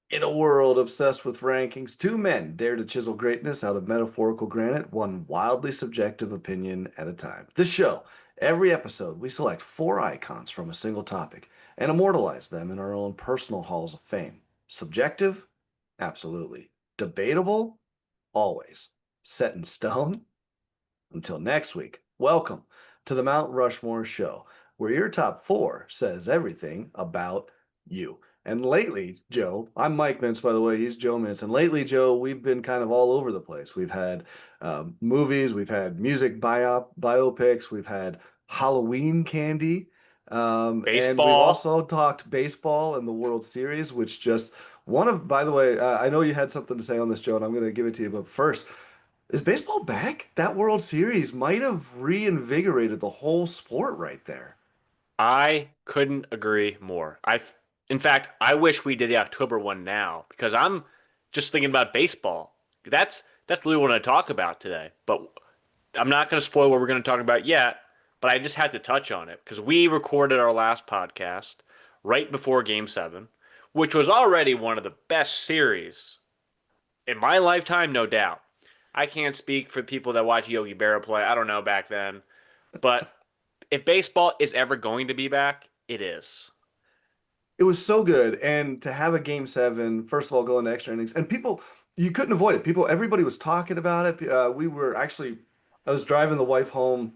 In a world obsessed with rankings, two men dare to chisel greatness out of metaphorical granite, one wildly subjective opinion at a time. This show, every episode, we select four icons from a single topic and immortalize them in our own personal halls of fame. Subjective? Absolutely. Debatable? Always. Set in stone? Until next week, welcome to the Mount Rushmore Show, where your top four says everything about you. And lately, Joe, I'm Mike Mintz, by the way, he's Joe Mintz. And lately, Joe, we've been kind of all over the place. We've had movies, we've had music biopics, we've had Halloween candy, and we've Baseball. also talked baseball and the World Series, which just one of, by the way, I know you had something to say on this, Joe, and I'm going to give it to you. But first, is baseball back? That World Series might have reinvigorated the whole sport right there. I couldn't agree more. In fact, I wish we did the October one now because I'm just thinking about baseball. That's really what I talk about today. But I'm not going to spoil what we're going to talk about yet. But I just had to touch on it because we recorded our last podcast right before Game 7, which was already one of the best series in my lifetime, no doubt. I can't speak for people that watch Yogi Berra play. I don't know back then, but if baseball is ever going to be back, it is. It was so good. And to have a game seven, first of all, go into extra innings, and people, you couldn't avoid it. Everybody was talking about it. We were actually, I was driving the wife home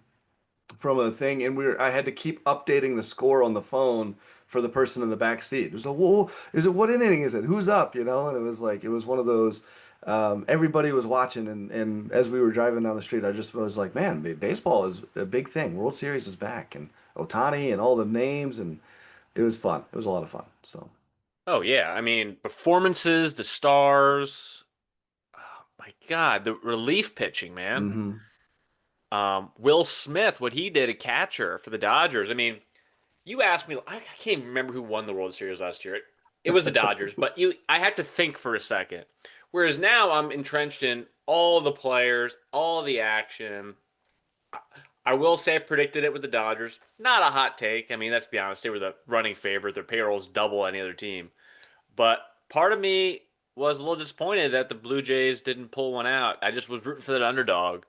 from a thing, and I had to keep updating the score on the phone for the person in the back seat. It was like, whoa, is it what inning is it? Who's up? You know? And it was like, it was one of those, everybody was watching. And as we were driving down the street, I just was like, man, baseball is a big thing. World Series is back, and Otani and all the names. And it was fun. It was a lot of fun. So, Oh yeah, I mean performances, the stars. Oh my God, the relief pitching, man. hmm. Will Smith, what he did, a catcher for the Dodgers. I mean, you asked me, I can't even remember who won the World Series last year. It was the Dodgers, but I had to think for a second. Whereas now I'm entrenched in all the players, all the action. I will say I predicted it with the Dodgers. Not a hot take. I mean, let's be honest, they were the running favorite. Their payroll's double any other team. But part of me was a little disappointed that the Blue Jays didn't pull one out. I just was rooting for that underdog.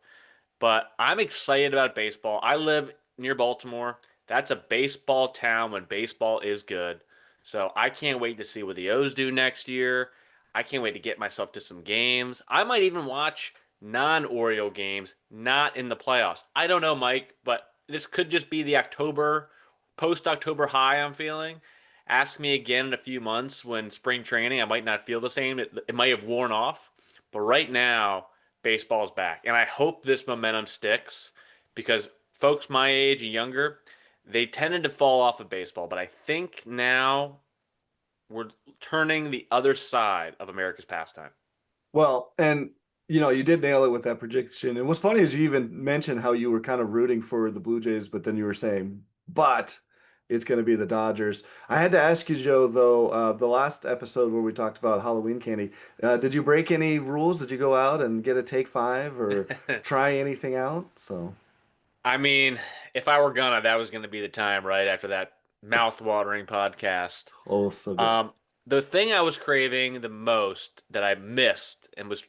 But I'm excited about baseball. I live near Baltimore. That's a baseball town when baseball is good. So I can't wait to see what the O's do next year. I can't wait to get myself to some games. I might even watch non-Oriole games, not in the playoffs. I don't know, Mike, but this could just be the October, post-October high I'm feeling. Ask me again in a few months when spring training, I might not feel the same. It might have worn off. But right now, baseball's back. And I hope this momentum sticks because folks my age and younger, they tended to fall off of baseball. But I think now we're turning the other side of America's pastime. Well, and you did nail it with that prediction. And what's funny is you even mentioned how you were kind of rooting for the Blue Jays, but then you were saying, but it's going to be the Dodgers. I had to ask you, Joe, though, the last episode where we talked about Halloween candy, did you break any rules? Did you go out and get a take five or try anything out? So, I mean, if I were gonna, that was gonna be the time right after that mouth-watering podcast. oh, so good. Um, the thing I was craving the most that I missed and was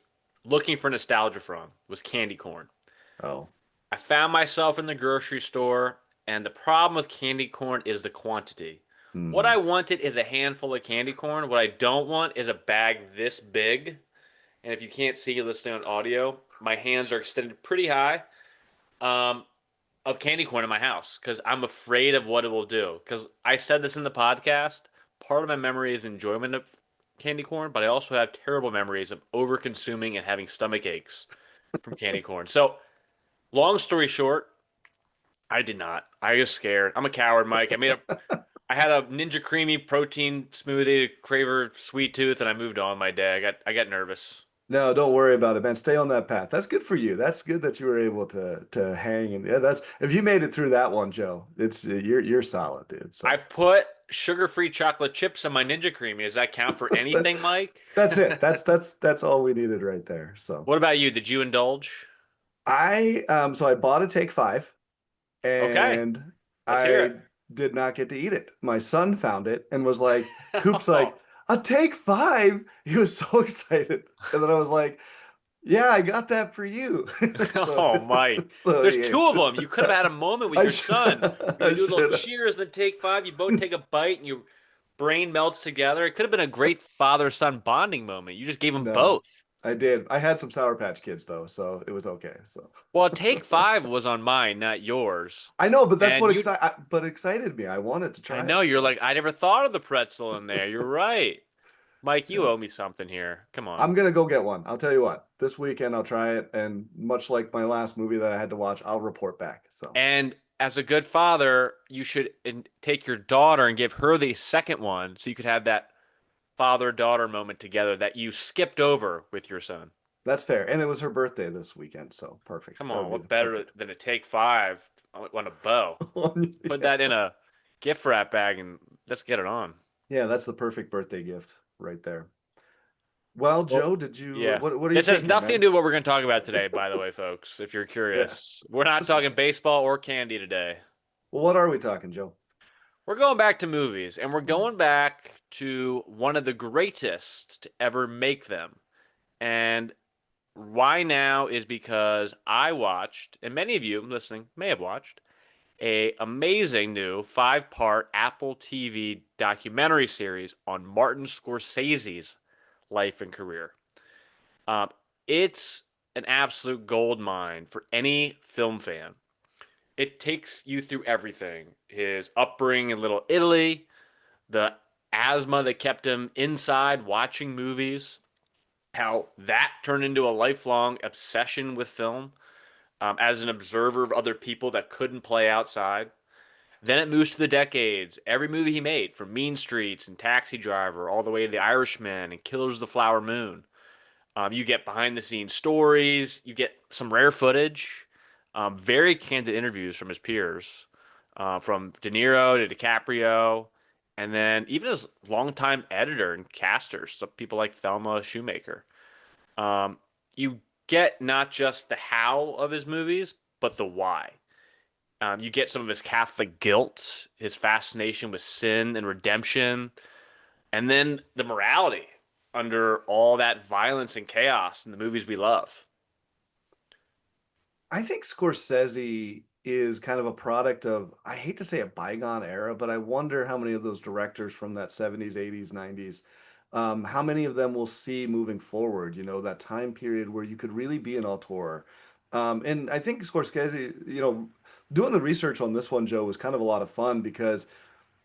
looking for nostalgia from was candy corn. Oh, I found myself in the grocery store, and the problem with candy corn is the quantity. What hmm. I wanted is a handful of candy corn. What I don't want is a bag this big. And if you can't see listening on audio, my hands are extended pretty high um, of candy corn in my house because I'm afraid of what it will do. Because I said this in the podcast, part of my memory is enjoyment of candy corn, but I also have terrible memories of over consuming and having stomach aches from candy corn. So, long story short, I did not. I was scared. I'm a coward, Mike. I had a Ninja Creamy protein smoothie to Craver Sweet Tooth, and I moved on my day. I got nervous. No, don't worry about it, man. Stay on that path. That's good for you. That's good that you were able to hang and yeah, that's if you made it through that one, Joe. It's you're solid, dude. I So put sugar-free chocolate chips in my Ninja Creamy. Does that count for that's anything, Mike? that's it. That's all we needed right there. So What about you? Did you indulge? I bought a take five Okay, and let's hear I did not get to eat it. My son found it and was like, Coop's like, it. a take five. He was so excited. And then I was like, yeah, I got that for you. So, Oh, Mike. so There's he, two of them. You could have had a moment with I your should, son. You I do a little should. cheers and then take five. You both take a bite and your brain melts together. It could have been a great father-son bonding moment. You just gave them No, both. I did. I had some Sour Patch Kids though, so it was okay. So Well, take five was on mine, not yours. I know, but that's And what you, excited me. I wanted to I try know it. you're So like, I never thought of the pretzel in there. You're right. Mike, you yeah. owe me something here. Come on. I'm gonna go get one. I'll tell you what. This weekend I'll try it, and much like my last movie that I had to watch, I'll report back. So And as a good father, you should take your daughter and give her the second one so you could have that father-daughter moment together that you skipped over with your son. that's fair. And it was her birthday this weekend, so perfect. Come That would on, be what the better perfect. than a take five on a bow? Put Yeah. that in a gift wrap bag and let's get it on. Yeah, that's the perfect birthday gift right there. Well, Well, Joe, did you yeah. what are you This has thinking, nothing to man? do with what we're going to talk about today, by the way, folks, if you're Yeah. curious. We're not talking baseball or candy today. Well, what are we talking, Joe? We're going back to movies, and we're Mm, going back to one of the greatest to ever make them. And why now is because I watched, and many of you listening may have watched, a amazing new five-part Apple TV documentary series on Martin Scorsese's life and career. Um, it's an absolute gold mine for any film fan. It takes you through everything: his upbringing in Little Italy, the asthma that kept him inside watching movies, how that turned into a lifelong obsession with film, as an observer of other people that couldn't play outside. Then it moves to the decades. Every movie he made, from Mean Streets and Taxi Driver, all the way to The Irishman and Killers of the Flower Moon. You get behind the scenes stories, you get some rare footage, very candid interviews from his peers, from De Niro to DiCaprio, and then even his longtime editor and casters, some people like Thelma Shoemaker. You get not just the how of his movies, but the why. You get some of his Catholic guilt, his fascination with sin and redemption, and then the morality under all that violence and chaos in the movies we love. I think Scorsese is kind of a product of, I hate to say a bygone era, but I wonder how many of those directors from that 70s, 80s, 90s, how many of them we'll see moving forward, that time period where you could really be an auteur. And I think Scorsese, doing the research on this one, Joe, was kind of a lot of fun because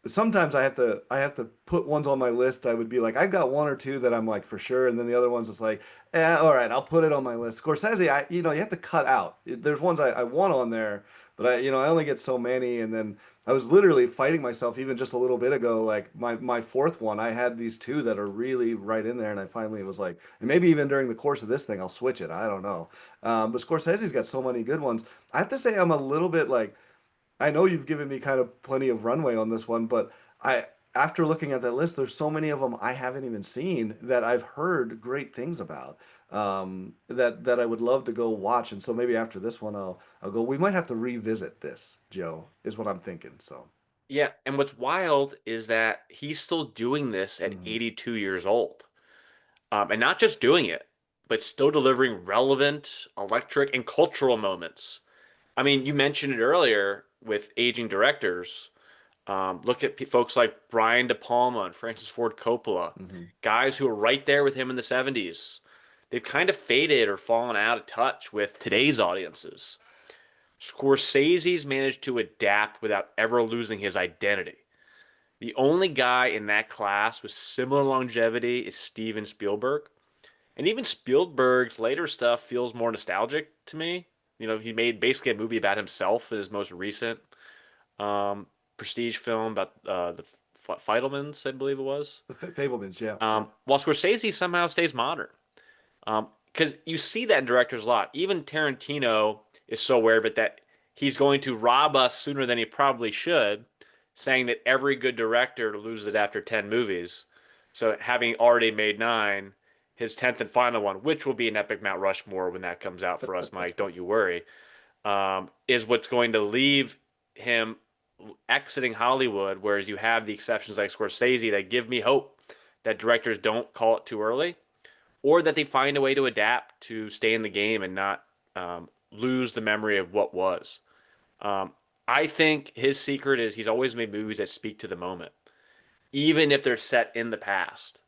sometimes I have to put ones on my list. I would be like, I've got one or two that I'm like for sure, and then the other ones it's like, all right, I'll put it on my list. Scorsese, you have to cut out. There's ones I want on there, but I only get so many, and then I was literally fighting myself even just a little bit ago. Like my fourth one, I had these two that are really right in there, and I finally was like, and maybe even during the course of this thing, I'll switch it. I don't know, but Scorsese's got so many good ones. I have to say, I'm a little bit like. I know you've given me kind of plenty of runway on this one, but after looking at that list, there's so many of them I haven't even seen that I've heard great things about. That I would love to go watch, and so maybe after this one, I'll go. We might have to revisit this, Joe, is what I'm thinking. So, Yeah, and what's wild is that he's still doing this at mhm, 82 years old. And not just doing it, but still delivering relevant, electric, and cultural moments. I mean, you mentioned it earlier with aging directors. Look at folks like Brian De Palma and Francis Ford Coppola, mhm. guys who were right there with him in the 70s. They've kind of faded or fallen out of touch with today's audiences. Scorsese's managed to adapt without ever losing his identity. The only guy in that class with similar longevity is Steven Spielberg. And even Spielberg's later stuff feels more nostalgic to me. He made basically a movie about himself in his most recent um, prestige film about the Feidelmans, I believe it was. The Fablemans, yeah, yeah. While Scorsese somehow stays modern. Because you see that in directors a lot. Even Tarantino is so aware of it that he's going to rob us sooner than he probably should, saying that every good director loses it after 10 movies. So having already made nine, his 10th and final one, which will be an epic Mount Rushmore when that comes out for us, Mike, don't you worry, is what's going to leave him exiting Hollywood, whereas you have the exceptions like Scorsese that give me hope that directors don't call it too early, or that they find a way to adapt to stay in the game and not lose the memory of what was. Um, I think his secret is he's always made movies that speak to the moment, even if they're set in the past.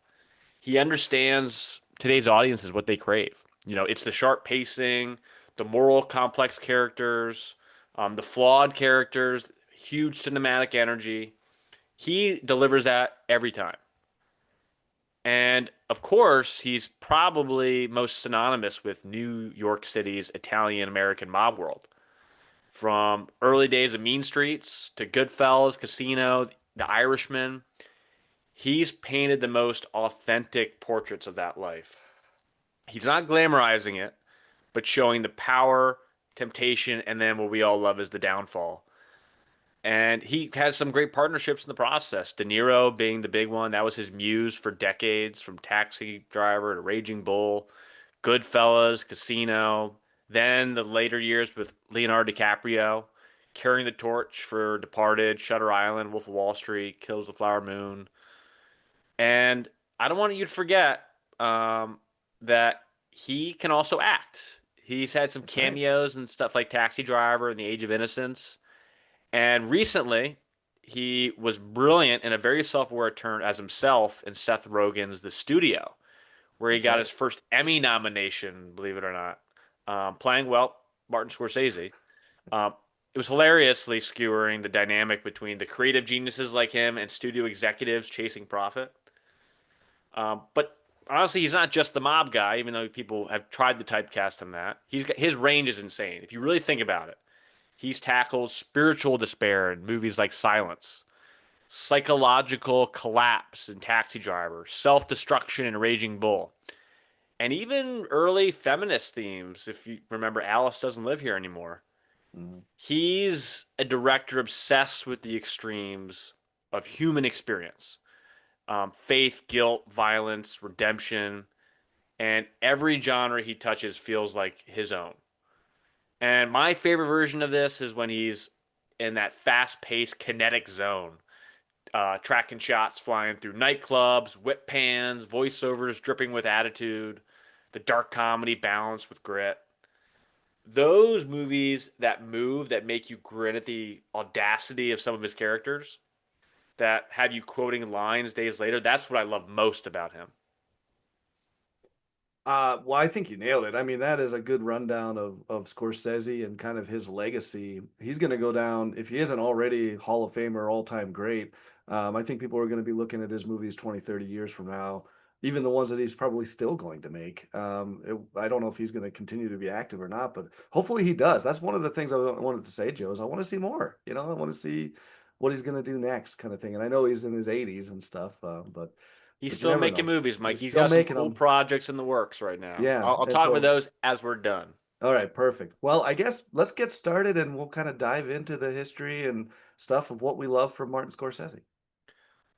He understands today's audiences what they crave. It's the sharp pacing, the moral complex characters, the flawed characters, huge cinematic energy. He delivers that every time. And of course, he's probably most synonymous with New York City's Italian American mob world. From early days of Mean Streets to Goodfellas, Casino, The Irishman, he's painted the most authentic portraits of that life. He's not glamorizing it, but showing the power, temptation, and then what we all love is the downfall. And he has some great partnerships in the process. De Niro being the big one, that was his muse for decades, from Taxi Driver to Raging Bull, Goodfellas, Casino. Then the later years with Leonardo DiCaprio, carrying the torch for Departed, Shutter Island, Wolf of Wall Street, Kills the Flower Moon. And I don't want you to forget that he can also act. He's had some That's right. cameos and stuff like Taxi Driver and The Age of Innocence. And recently, he was brilliant in a very self-aware turn as himself in Seth Rogen's The Studio, where he That's got right. his first Emmy nomination, believe it or not, playing, well, Martin Scorsese. Um, it was hilariously skewering the dynamic between the creative geniuses like him and studio executives chasing profit. But honestly, he's not just the mob guy, even though people have tried to typecast him that. His range is insane. If you really think about it, he's tackled spiritual despair in movies like Silence, psychological collapse in Taxi Driver, self destruction in Raging Bull, and even early feminist themes. If you remember, Alice Doesn't Live Here Anymore. Mhm. He's a director obsessed with the extremes of human experience, faith, guilt, violence, redemption, and every genre he touches feels like his own. And my favorite version of this is when he's in that fast-paced kinetic zone, tracking shots flying through nightclubs, whip pans, voiceovers dripping with attitude, the dark comedy balanced with grit. Those movies that move, that make you grin at the audacity of some of his characters, that have you quoting lines days later, that's what I love most about him. Well, I think you nailed it. I mean, that is a good rundown of Scorsese and kind of his legacy. He's going to go down, if he isn't already Hall of Famer, all-time great. I think people are going to be looking at his movies 20, 30 years from now, even the ones that he's probably still going to make. I don't know if he's going to continue to be active or not, but hopefully he does. That's one of the things I wanted to say, Joe, is I want to see more. I want to see what he's going to do next, kind of thing. And I know he's in his 80s and stuff, He's but you still never making know. movies, Mike. He's He's still got some making cool them. projects in the works right now. Yeah. I'll And talk about so, those as we're done. all right, perfect. Well, I guess let's get started and we'll kind of dive into the history and stuff of what we love from Martin Scorsese.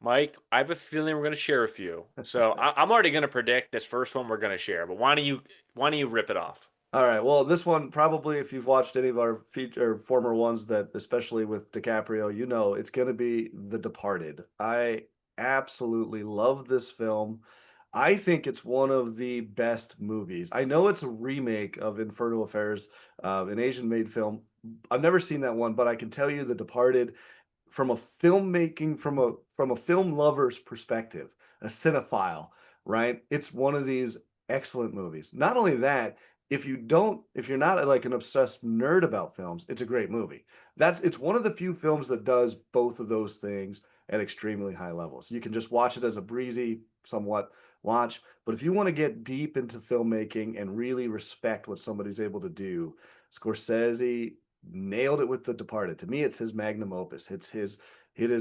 Mike, I have a feeling we're going to share a few. So I'm already going to predict this first one we're going to share. But why don't you rip it off? All right. Well, this one probably, if you've watched any of our feature former ones, that especially with DiCaprio, it's going to be The Departed. I absolutely love this film. I think it's one of the best movies. I know it's a remake of Infernal Affairs, an Asian-made film. I've never seen that one, but I can tell you The Departed from a filmmaking from a film lover's perspective, a cinephile, right? It's one of these excellent movies. Not only that, if you're not like an obsessed nerd about films, it's a great movie. It's one of the few films that does both of those things at extremely high levels. You can just watch it as a breezy, somewhat watch, but if you want to get deep into filmmaking and really respect what somebody's able to do, Scorsese nailed it with The Departed. To me, it's his magnum opus. It is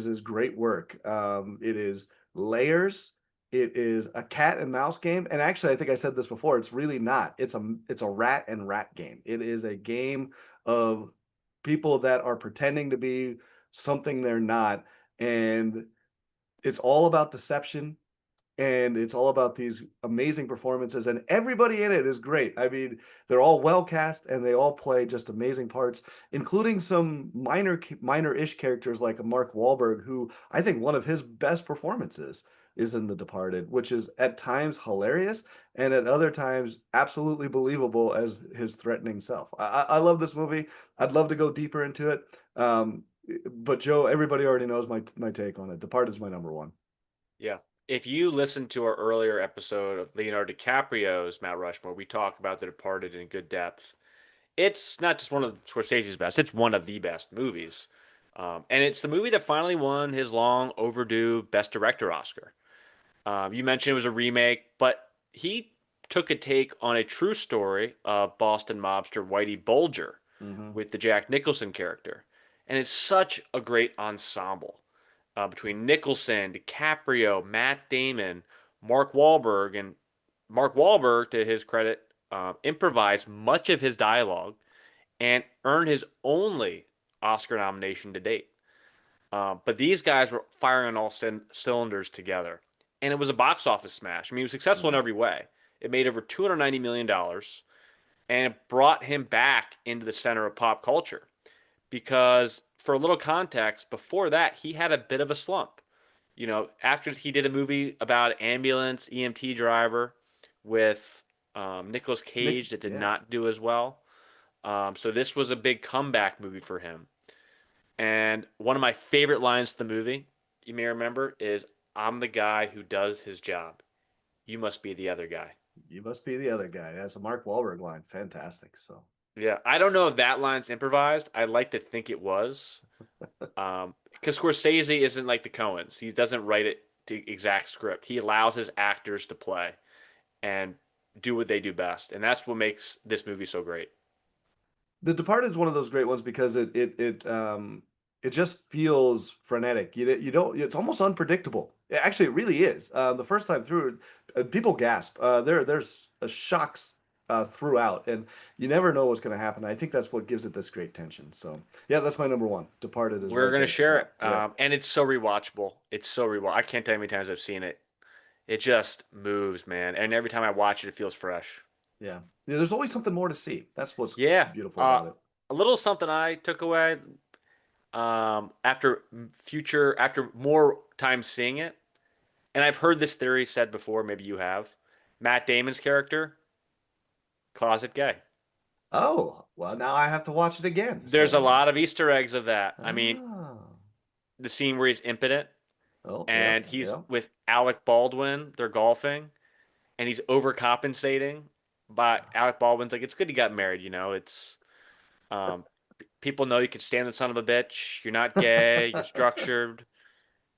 his great work. It is layers. It is a cat and mouse game. And actually, I think I said this before. It's really not. It's a rat and rat game. It is a game of people that are pretending to be something they're not, and it's all about deception, and it's all about these amazing performances, and everybody in it is great. I mean, they're all well cast and they all play just amazing parts, including some minor-ish characters like Mark Wahlberg, who I think one of his best performances. is in The Departed, which is at times hilarious and at other times absolutely believable as his threatening self. I love this movie. I'd love to go deeper into it. Um, but Joe, everybody already knows my take on it. Departed is my number one. Yeah. If you listen to our earlier episode of Leonardo DiCaprio's Mount Rushmore, we talk about The Departed in good depth. It's not just one of Scorsese's best; it's one of the best movies, and it's the movie that finally won his long overdue Best Director Oscar. You mentioned it was a remake, but he took a take on a true story of Boston mobster Whitey Bulger Hmm. with the Jack Nicholson character, and it's such a great ensemble between Nicholson, DiCaprio, Matt Damon, Mark Wahlberg, and Mark Wahlberg, to his credit, improvised much of his dialogue and earned his only Oscar nomination to date. But these guys were firing on all cylinders together, and it was a box office smash. I mean, he was successful in Hmm. every way. It made over $290 million, and it brought him back into the center of pop culture. Because, for a little context, before that, he had a bit of a slump. After he did a movie about an ambulance EMT driver with Nicolas Nick, Cage that did yeah. not do as well. So this was a big comeback movie for him. And one of my favorite lines to the movie, you may remember, is "I'm the guy who does his job. You must be the other guy." You must be the other guy. That's a Mark Wahlberg line. Fantastic. So Yeah, I don't know if that line's improvised. I like to think it was. Because Scorsese isn't like the Coens. He doesn't write it to exact script. He allows his actors to play and do what they do best, and that's what makes this movie so great. The Departed is one of those great ones because it just feels frenetic. You don't it's almost unpredictable. Actually, it really is. The first time through, people gasp. There's shocks throughout, and you never know what's going to happen. I think that's what gives it this great tension. So yeah, that's my number one. Departed is We're right gonna there at the share top. it, Yeah. and it's so rewatchable. It's so rewatch. I can't tell you how many times I've seen it. It just moves, man, and every time I watch it, it feels fresh. Yeah. Yeah, there's always something more to see. That's what's Yeah. beautiful about it. A little something I took away after more time seeing it, and I've heard this theory said before. Maybe you have. Matt Damon's character, closet gay. Oh, well, now I have to watch it again. There's a So, lot of Easter eggs of that. I mean, oh, the scene where he's impotent oh, yeah, and he's yeah. with Alec Baldwin, they're golfing, and he's overcompensating. But Alec Baldwin's like, it's good he got married, It's um, people know you can stand the son of a bitch. You're not gay. You're structured,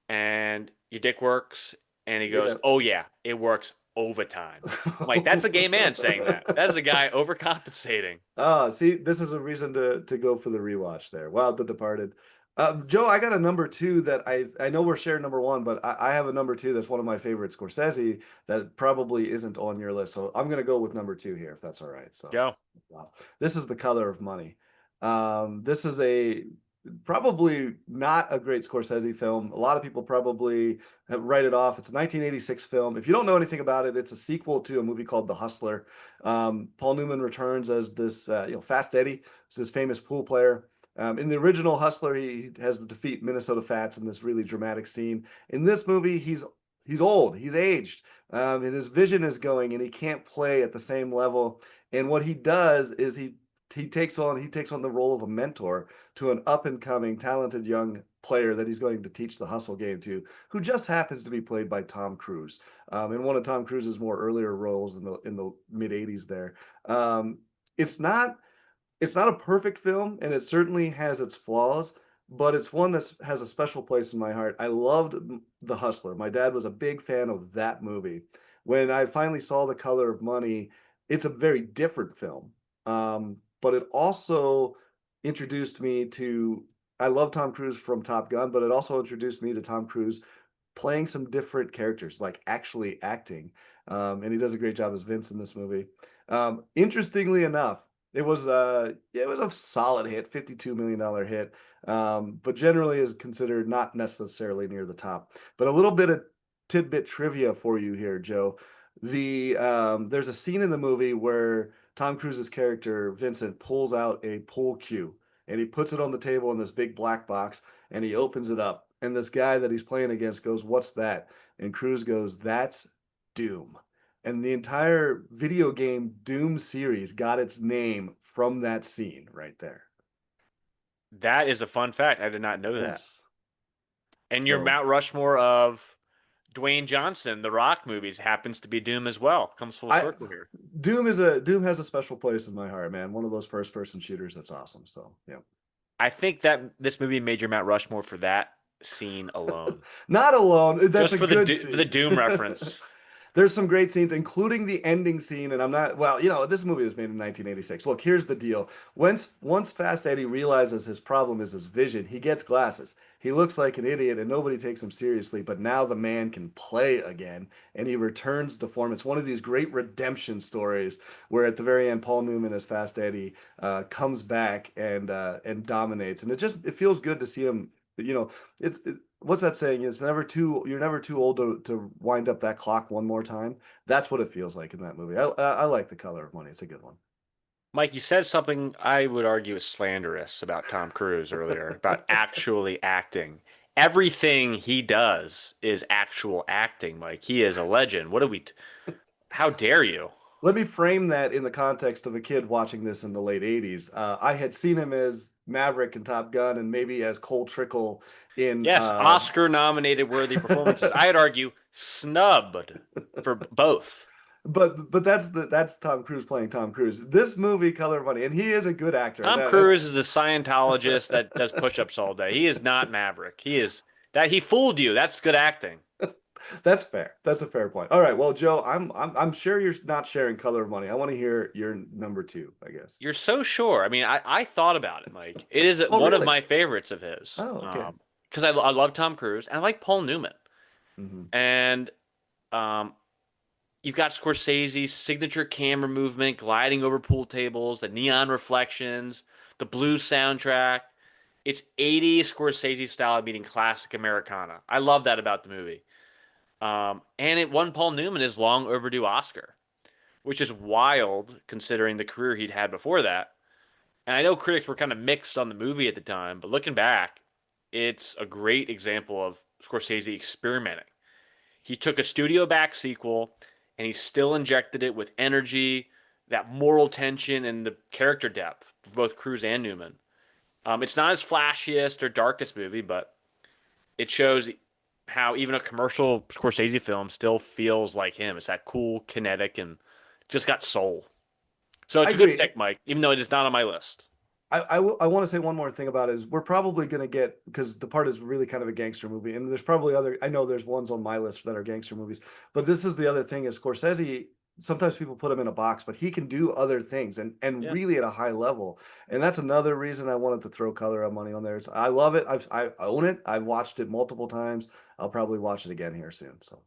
and your dick works. And he goes, Yeah. "Oh yeah, it works overtime." I'm like, that's a gay man saying that. That is a guy overcompensating. Ah, see, this is a reason to go for the rewatch there. Wow, The Departed. Joe, I got a number two that I know we're sharing number one, but I have a number two that's one of my favorites, Scorsese, that probably isn't on your list. So I'm gonna go with number two here, if that's all right. So, Go. wow, this is The Color of Money. This is a probably not a great Scorsese film. A lot of people probably write it off. It's a 1986 film. If you don't know anything about it, it's a sequel to a movie called The Hustler. Paul Newman returns as this, Fast Eddie, who's this famous pool player. In the original Hustler, he has to defeat Minnesota Fats in this really dramatic scene. In this movie, he's old, he's aged, and his vision is going, and he can't play at the same level. And what he does is he takes on the role of a mentor to an up and coming talented young player that he's going to teach the hustle game to, who just happens to be played by Tom Cruise, in one of Tom Cruise's more earlier roles in the mid '80s. There, um, it's not it's not a perfect film, and it certainly has its flaws, but it's one that has a special place in my heart. I loved The Hustler. My dad was a big fan of that movie. When I finally saw The Color of Money, it's a very different film, but it also introduced me to. I love Tom Cruise from Top Gun, but it also introduced me to Tom Cruise playing some different characters, like actually acting. And he does a great job as Vince in this movie. Interestingly enough, it was a solid hit, $52 million hit, but generally is considered not necessarily near the top. But a little bit of tidbit trivia for you here, Joe. There's a scene in the movie where Tom Cruise's character Vincent pulls out a pool cue and he puts it on the table in this big black box and he opens it up. And this guy that he's playing against goes, "What's that?" And Cruise goes, "That's Doom." And the entire video game Doom series got its name from that scene right there. That is a fun fact. I did not know that. Yes. And your So Mount Rushmore of Dwayne Johnson, the Rock movies, happens to be Doom as well. Comes full I circle here. Doom has a special place in my heart, man. One of those first person shooters that's awesome. So yeah. I think that this movie made your Mount Rushmore for that scene alone. Not alone. That's Just a for the good For the scene. Doom reference. There's some great scenes, including the ending scene. And I'm not, well, this movie was made in 1986. Look, here's the deal. Once Fast Eddie realizes his problem is his vision, he gets glasses. He looks like an idiot and nobody takes him seriously. But now the man can play again and he returns to form. It's one of these great redemption stories where at the very end, Paul Newman as Fast Eddie comes back and dominates. And it feels good to see him. What's that saying? You're never too old to wind up that clock one more time. That's what it feels like in that movie. I like The Color of Money. It's a good one. Mike, you said something I would argue is slanderous about Tom Cruise earlier, about actually acting. Everything he does is actual acting, Mike. He is a legend. How dare you? Let me frame that in the context of a kid watching this in the late 80s. I had seen him as Maverick in Top Gun and maybe as Cole Trickle in Yes, Oscar nominated worthy performances. I'd argue snubbed for both. but that's Tom Cruise playing Tom Cruise. This movie, Color of Money, and he is a good actor. Tom Cruise is a Scientologist that does push-ups all day. He is not Maverick. He fooled you. That's good acting. That's fair. That's a fair point. All right. Well, Joe, I'm sure you're not sharing Color of Money. I want to hear your number two, I guess. You're so sure. I mean, I thought about it, Mike. It is Oh, one of really? my favorites of his. Oh, okay. Because I love Tom Cruise and I like Paul Newman. Hmm. And um, you've got Scorsese's signature camera movement, gliding over pool tables, the neon reflections, the blue soundtrack. It's 80s Scorsese style meeting classic Americana. I love that about the movie. And it won Paul Newman his long overdue Oscar, which is wild considering the career he'd had before that. And I know critics were kind of mixed on the movie at the time, but looking back, it's a great example of Scorsese experimenting. He took a studio back sequel and he still injected it with energy, that moral tension, and the character depth for both Cruise and Newman. It's not his flashiest or darkest movie, but it shows how even a commercial Scorsese film still feels like him. It's that cool, kinetic, and just got soul. So I it's a good agree. pick, Mike, even though it is not on my list. I want to say one more thing about it is we're probably going to get because the part is really kind of a gangster movie, and there's probably other. I know there's ones on my list that are gangster movies, but this is the other thing is Scorsese. Sometimes people put him in a box, but he can do other things and Yeah. really at a high level. And that's another reason I wanted to throw Color of Money on there. I love it. I own it. I've watched it multiple times. I'll probably watch it again here soon. So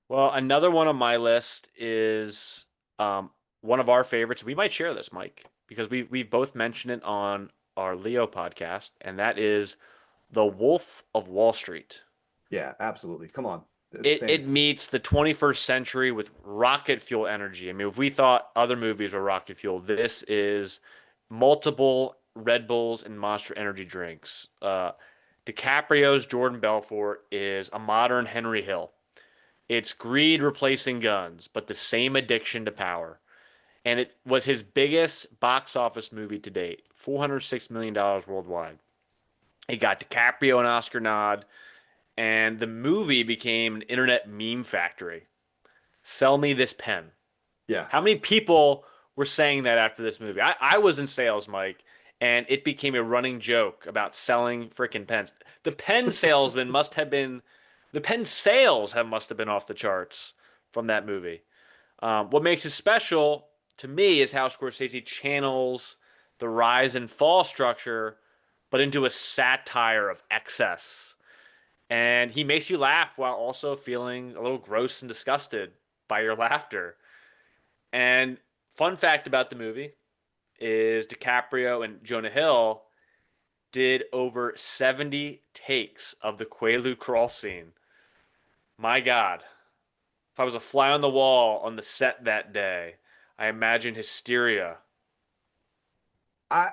Well, another one on my list is um, one of our favorites. We might share this, Mike, because we've both mentioned it on our Leo podcast, and that is The Wolf of Wall Street. yeah, absolutely. Come on, It same. meets the 21st century with rocket fuel energy. I mean, if we thought other movies were rocket fuel, this is multiple Red Bulls and Monster Energy drinks. DiCaprio's Jordan Belfort is a modern Henry Hill. It's greed replacing guns, but the same addiction to power. And it was his biggest box office movie to date, $406 million worldwide. It got DiCaprio an Oscar nod, and the movie became an internet meme factory. Sell me this pen. Yeah, How many people were saying that after this movie? I was in sales, Mike, and it became a running joke about selling freaking pens. The pen salesman must have been, the pen sales have must have been off the charts from that movie. What makes it special to me is how Scorsese channels the rise and fall structure, but into a satire of excess. And he makes you laugh while also feeling a little gross and disgusted by your laughter. And fun fact about the movie is DiCaprio and Jonah Hill did over 70 takes of the Quaalude crawl scene. My God, if I was a fly on the wall on the set that day, I imagine hysteria. I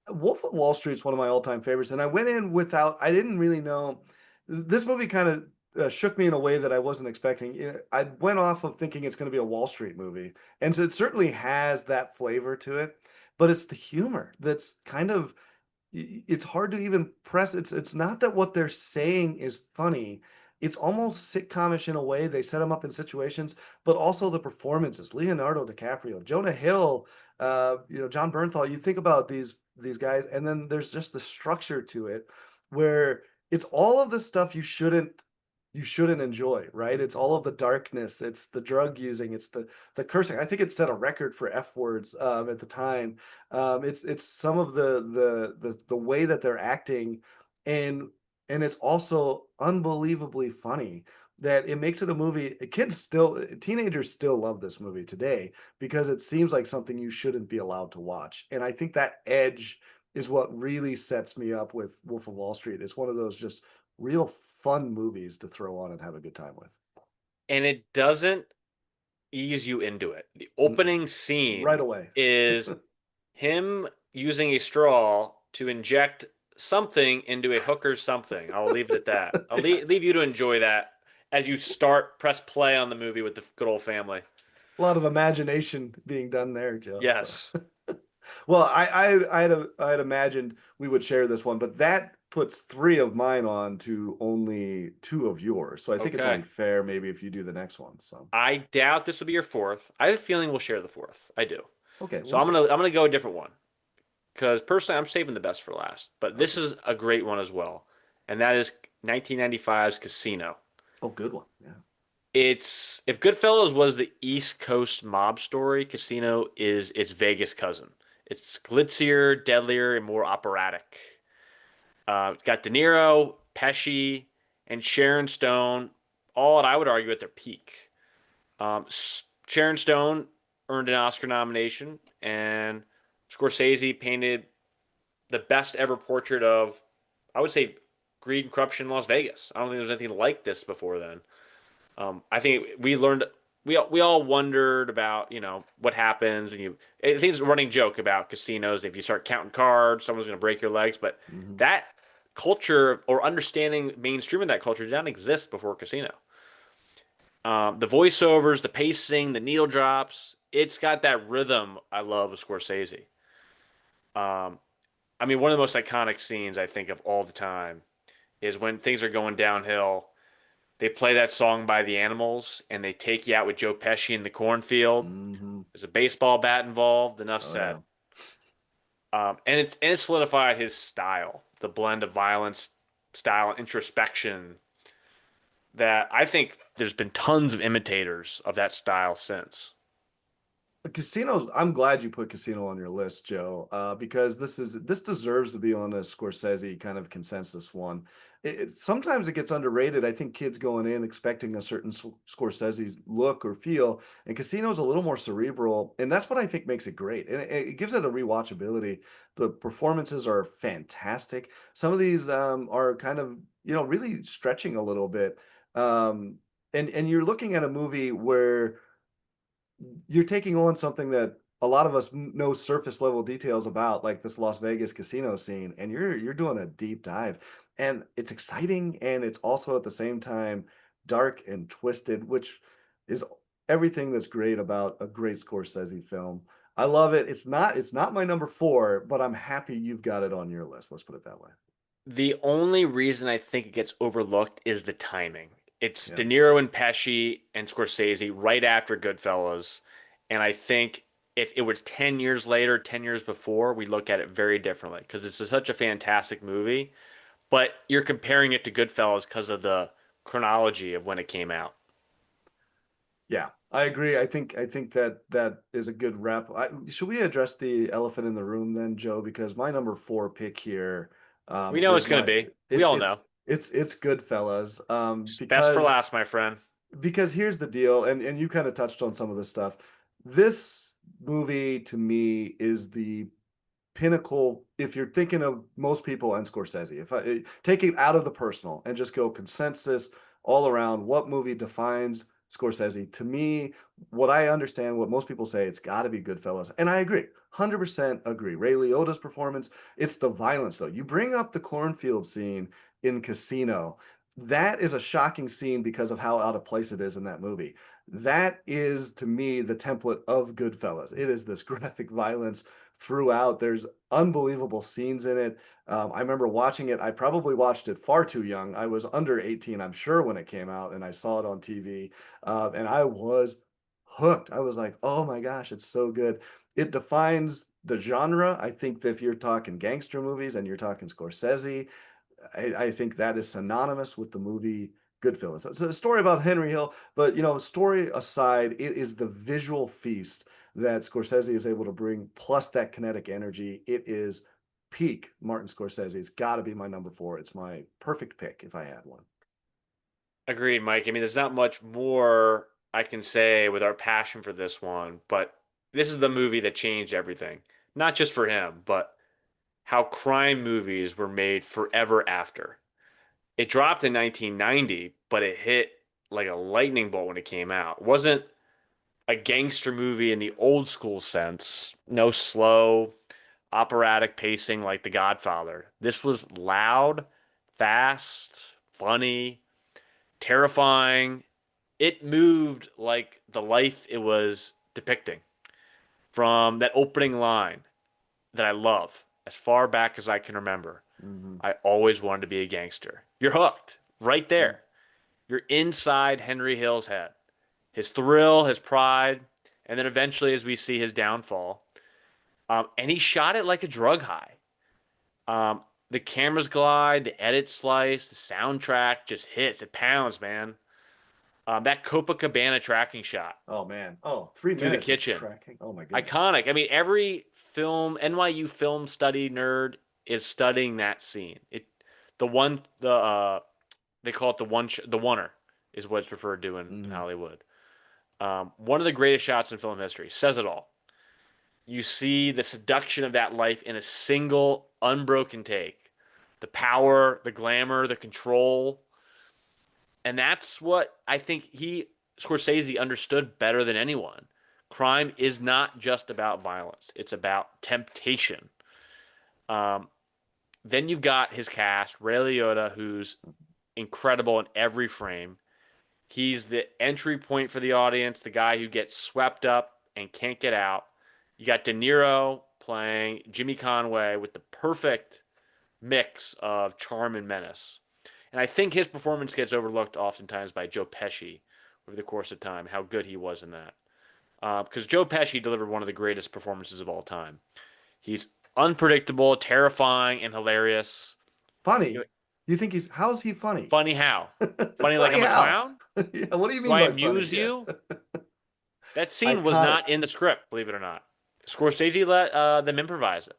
Wolf of Wall Street is one of my all-time favorites, and I went in without. I didn't really know this movie. Kind of, shook me in a way that I wasn't expecting. I went off of thinking it's going to be a Wall Street movie, and so it certainly has that flavor to it, but it's the humor that's kind of it's hard to even press. It's not that what they're saying is funny. It's almost sitcomish in a way. They set them up in situations, but also the performances. Leonardo DiCaprio, Jonah Hill, John Bernthal. You think about these guys, and then there's just the structure to it, where it's all of the stuff you shouldn't enjoy, right? It's all of the darkness, it's the drug using, it's the cursing. I think it set a record for F words at the time. It's some of the way that they're acting, and and it's also unbelievably funny that it makes it a movie. Teenagers still love this movie today because it seems like something you shouldn't be allowed to watch. And I think that edge is what really sets me up with Wolf of Wall Street. It's one of those just real fun movies to throw on and have a good time with. And it doesn't ease you into it. The Mm-mm. opening scene Right away. is him using a straw to inject something into a hooker's something. I'll leave it at that. I'll Yes. leave you to enjoy that as you press play on the movie with the good old family. A lot of imagination being done there, Joe. So, Yes. well, I had imagined we would share this one, but that puts three of mine on to only two of yours. So I think it's Okay. only fair, maybe if you do the next one. So, I doubt this will be your fourth. I have a feeling we'll share the fourth. I do. okay, So we'll see. I'm gonna go a different one because personally I'm saving the best for last. But this Okay. is a great one as well, and that is 1995's Casino. Oh, good one. Yeah. It's if Goodfellas was the East Coast mob story, Casino is its Vegas cousin. It's glitzier, deadlier, and more operatic. Got De Niro, Pesci, and Sharon Stone, all at I would argue at their peak. Sharon Stone earned an Oscar nomination, and Scorsese painted the best ever portrait of, I would say, greed and corruption in Las Vegas. I don't think there was anything like this before then. I think we learned we all wondered about what happens when you. I think it's a running joke about casinos. If you start counting cards, someone's going to break your legs. But Hmm. that culture or understanding mainstream of that culture did not exist before Casino. The voiceovers, the pacing, the needle drops. It's got that rhythm I love of Scorsese. Um, I mean, one of the most iconic scenes I think of all the time is when things are going downhill. They play that song by the Animals, and they take you out with Joe Pesci in the cornfield. Hmm. There's a baseball bat involved. Enough Oh said. yeah. And it solidified his style, the blend of violence, style, and introspection. That I think there's been tons of imitators of that style since. Casinos, I'm glad you put Casino on your list, Joe, because this deserves to be on a Scorsese kind of consensus one. Sometimes it gets underrated. I think kids going in expecting a certain Scorsese look or feel, and Casino's a little more cerebral, and that's what I think makes it great. And it gives it a rewatchability. The performances are fantastic. Some of these are kind of really stretching a little bit, um, and you're looking at a movie where you're taking on something that a lot of us know surface level details about, like this Las Vegas casino scene, and you're doing a deep dive, and it's exciting, and it's also at the same time dark and twisted, which is everything that's great about a great Scorsese film. I love it. It's not my number four, but I'm happy you've got it on your list. Let's put it that way. The only reason I think it gets overlooked is the timing. It's Yeah. De Niro and Pesci and Scorsese right after Goodfellas. And I think if it was 10 years later, 10 years before, we look at it very differently because it's such a fantastic movie. But you're comparing it to Goodfellas because of the chronology of when it came out. Yeah, I agree. I think that is a good rep. Should we address the elephant in the room then, Joe? Because my number four pick here We know it's is going to my be. We it's all it's know. it's Goodfellas. Best for Because last, my friend. here's the deal, and you kind of touched on some of this stuff. This movie to me is the pinnacle if you're thinking of most people and Scorsese. If I take it out of the personal and just go consensus all around, what movie defines Scorsese? To me, what I understand, what most people say, it's got to be Goodfellas, and I agree, 100% agree. Ray Liotta's performance, it's the violence though. You bring up the cornfield scene in Casino. that is a shocking scene because of how out of place it is in that movie. That is, to me, the template of Goodfellas. It is this graphic violence throughout. There's unbelievable scenes in it. I remember watching it. I probably watched it far too young. I was under 18, I'm sure, when it came out, and I saw it on TV, and I was hooked. I was like, oh my gosh, it's so good. It defines the genre. I think that if you're talking gangster movies and you're talking Scorsese, I think that is synonymous with the movie Goodfellas. It's a story about Henry Hill, but story aside, it is the visual feast that Scorsese is able to bring, plus that kinetic energy. It is peak Martin Scorsese. It's got to be my number four. It's my perfect pick if I had one. Agreed, Mike. I mean, there's not much more I can say with our passion for this one, but this is the movie that changed everything. Not just for him, but how crime movies were made forever after. It dropped in 1990, but it hit like a lightning bolt when it came out. It wasn't a gangster movie in the old school sense. No slow, operatic pacing like The Godfather. This was loud, fast, funny, terrifying. It moved like the life it was depicting. From that opening line that I love, as far back as I can remember, Mm-hmm. I always wanted to be a gangster. You're hooked right there. You're inside Henry Hill's head. His thrill, his pride, and then eventually, as we see his downfall, and he shot it like a drug high. The cameras glide, the edit slice, the soundtrack just hits. It pounds, man. That Copacabana tracking shot Oh man. Oh, three through the minutes of kitchen, tracking. Oh my goodness. iconic. I mean, every film NYU film study nerd is studying that scene. The one the they call it the oneer is what it's referred to in Mm-hmm. Hollywood. One of the greatest shots in film history. Says it all. You see the seduction of that life in a single unbroken take. The power, the glamour, the control. And that's what I think Scorsese understood better than anyone. Crime is not just about violence, it's about temptation. Um, then you've got his cast, Ray Liotta, who's incredible in every frame. He's the entry point for the audience, the guy who gets swept up and can't get out. You got De Niro playing Jimmy Conway with the perfect mix of charm and menace. And I think his performance gets overlooked oftentimes by Joe Pesci over the course of time, how good he was in that. Because Joe Pesci delivered one of the greatest performances of all time. He's unpredictable, terrifying, and hilarious. You know, Funny. You think how is he funny? funny how? Funny like Funny I'm a how? clown? Yeah, what do you Do mean I by funny? amuse Yeah. you? That scene was Iconic. not in the script, believe it or not. Scorsese let them improvise it,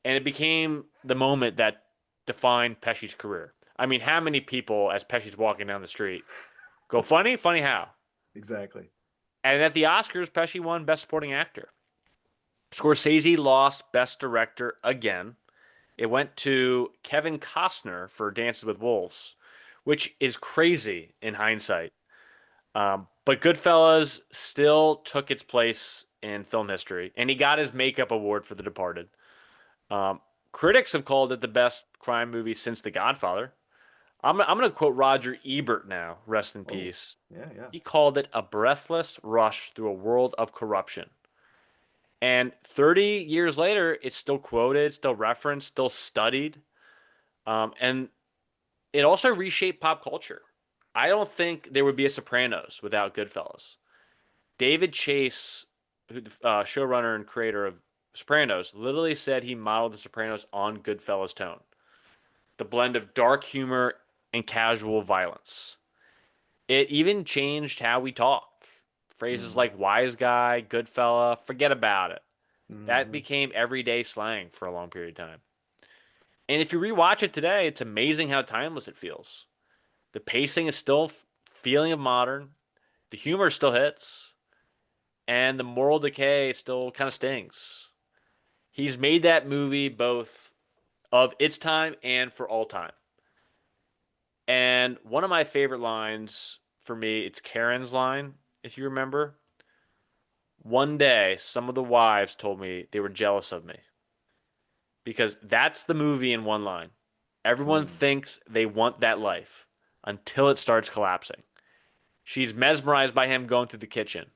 and it became the moment that defined Pesci's career. I mean, how many people, as Pesci's walking down the street, go funny, funny how? Exactly. And at the Oscars, Pesci won Best Supporting Actor. Scorsese lost Best Director again. It went to Kevin Costner for Dances with Wolves, which is crazy in hindsight. But Goodfellas still took its place in film history, and he got his makeup award for The Departed. Um, Critics have called it the best crime movie since The Godfather. I'm going to quote Roger Ebert now, rest in Oh, peace. yeah, yeah. He called it a breathless rush through a world of corruption. And 30 years later, it's still quoted, still referenced, still studied. And it also reshaped pop culture. I don't think there would be a Sopranos without Goodfellas. David Chase, showrunner and creator of Sopranos, literally said he modeled The Sopranos on Goodfellas' tone, the blend of dark humor and casual violence. It even changed how we talk. Phrases Mm-hmm. like wise guy, good fella, forget about it. That Mm-hmm. became everyday slang for a long period of time. And if you rewatch it today, it's amazing how timeless it feels. The pacing is still feeling of modern, the humor still hits, and the moral decay still kind of stings. He's made that movie both of its time and for all time. And one of my favorite lines for me, it's Karen's line, if you remember. One day, some of the wives told me they were jealous of me because that's the movie in one line. Everyone Mm-hmm. thinks they want that life. until it starts collapsing. She's mesmerized by him going through the kitchen,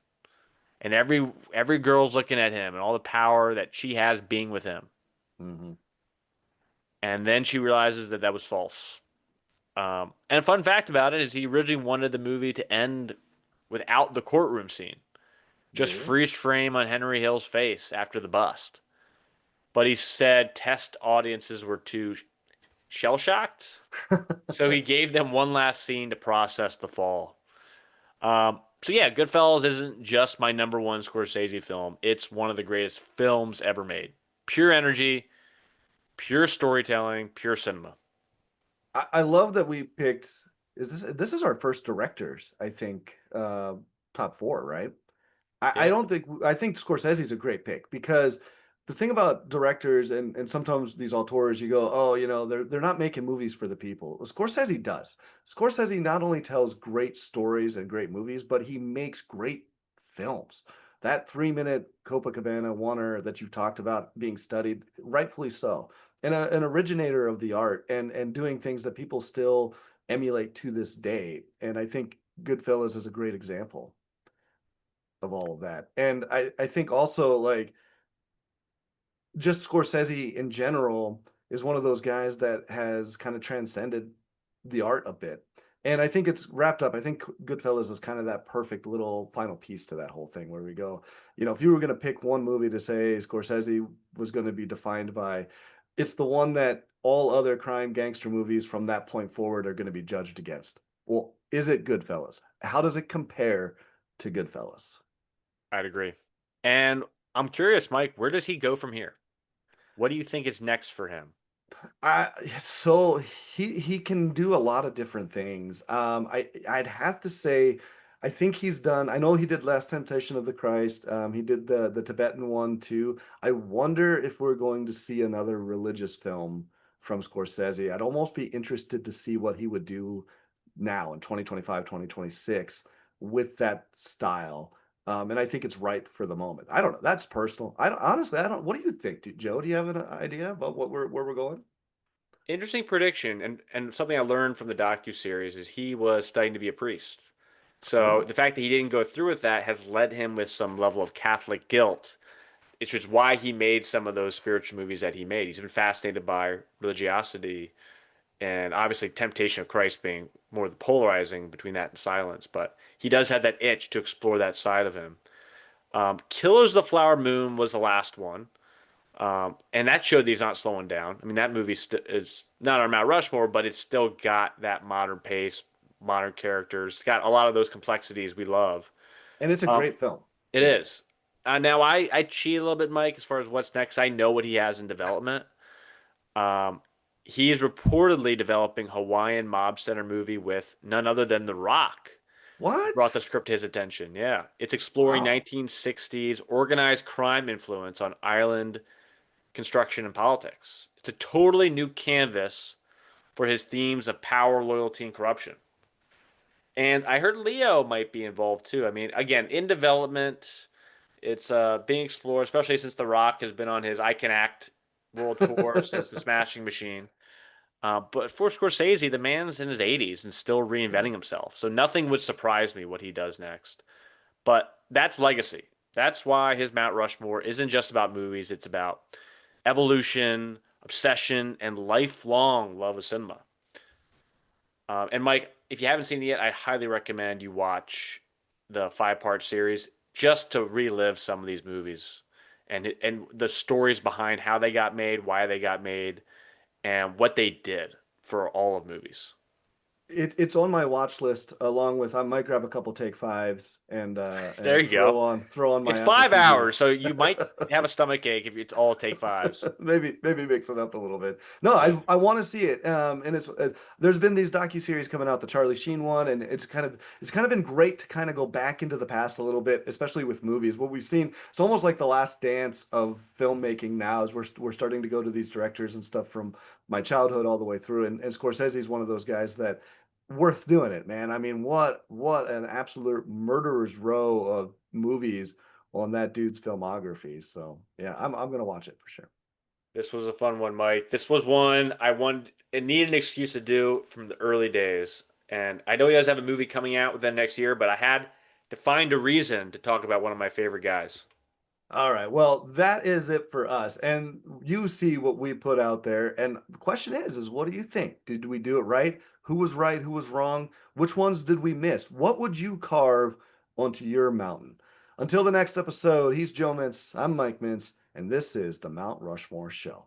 and every girl's looking at him and all the power that she has being with him. Hmm. And then she realizes that that was false. And a fun fact about it is he originally wanted the movie to end without the courtroom scene, just Really? freeze frame on Henry Hill's face after the bust. But he said test audiences were too shell shocked, so he gave them one last scene to process the fall. So yeah, Goodfellas isn't just my number one Scorsese film. It's one of the greatest films ever made. Pure energy, pure storytelling, pure cinema. I love that we picked. This is our first directors, I think, top four, right? I Yeah, don't think I think Scorsese's a great pick because the thing about directors and sometimes these auteurs, you go, oh, they're not making movies for the people. Well, Scorsese does. Scorsese not only tells great stories and great movies, but he makes great films. That 3 minute Copacabana oneer that you talked about being studied, rightfully so, and an originator of the art and doing things that people still emulate to this day. And I think Goodfellas is a great example of all of that. And I think also like just Scorsese in general is one of those guys that has kind of transcended the art a bit. And I think it's wrapped up. I think Goodfellas is kind of that perfect little final piece to that whole thing where we go, if you were going to pick one movie to say Scorsese was going to be defined by, it's the one that all other crime gangster movies from that point forward are going to be judged against. Well, is it Goodfellas? How does it compare to Goodfellas? I'd agree. And I'm curious, Mike, where does he go from here? What do you think is next for him? I so he can do a lot of different things. I'd have to say, I think he's done. I know he did Last Temptation of the Christ. He did the Tibetan one too. I wonder if we're going to see another religious film from Scorsese. I'd almost be interested to see what he would do now in 2025, 2026 with that style. And I think it's right for the moment. I don't know. That's personal. I don't, honestly, I don't. What do you think, Joe? Do you have an idea about where we're going? Interesting prediction, and something I learned from the docuseries is he was studying to be a priest. So the Oh, fact that he didn't go through with that has led him with some level of Catholic guilt. It's just why he made some of those spiritual movies that he made. He's been fascinated by religiosity and obviously Temptation of Christ being more the polarizing between that and Silence, but he does have that itch to explore that side of him. Killers of the Flower Moon was the last one. And that showed that he's not slowing down. I mean, that movie is not on Mount Rushmore, but it's still got that modern pace, modern characters. It's got a lot of those complexities we love. and it's a Um, great film. it Yeah. is. Now, I cheat a little bit, Mike, as far as what's next. I know what he has in development. Um, he is reportedly developing Hawaiian Mob Center movie with none other than The Rock. Brought the What? script to his attention. Yeah, it's exploring Wow. 1960s organized crime influence on island construction and politics. It's a totally new canvas for his themes of power, loyalty, and corruption. And I heard Leo might be involved too. I mean, again, in development, it's being explored, especially since The Rock has been on his I Can Act world tour since The Smashing Machine. But for Scorsese, the man's in his 80s and still Yeah. reinventing himself. So nothing would surprise me what he does next. But that's legacy. That's why his Mount Rushmore isn't just about movies, it's about evolution, obsession, and lifelong love of cinema. And Mike, if you haven't seen it yet, I highly recommend you watch the five-part series just to relive some of these movies and the stories behind how they got made, why they got made, and what they did for all of movies. It's on my watch list along with I might grab a couple take fives There and you go. throw on It's my Apple 5 hours, TV. so you might have a stomach ache if it's all take fives. Maybe mix it up a little bit. No, Yeah. I want to see it. And there's been these docu-series coming out, the Charlie Sheen one, and it's kind of been great to kind of go back into the past a little bit, especially with movies. What we've seen, it's almost like the last dance of filmmaking now, is we're starting to go to these directors and stuff from my childhood all the way through. And Scorsese is one of those guys that worth doing it, man. I mean, what an absolute murderer's row of movies on that dude's filmography. So yeah, I'm gonna watch it for sure. This was a fun one, Mike. This was one I wanted and needed an excuse to do from the early days. And I know he does have a movie coming out within next year, but I had to find a reason to talk about one of my favorite guys. All right. Well, that is it for us. And you see what we put out there. And the question is what do you think? Did we do it right? Who was right? Who was wrong? Which ones did we miss? What would you carve onto your mountain? Until the next episode, he's Joe Mintz. I'm Mike Mintz, and this is the Mount Rushmore Show.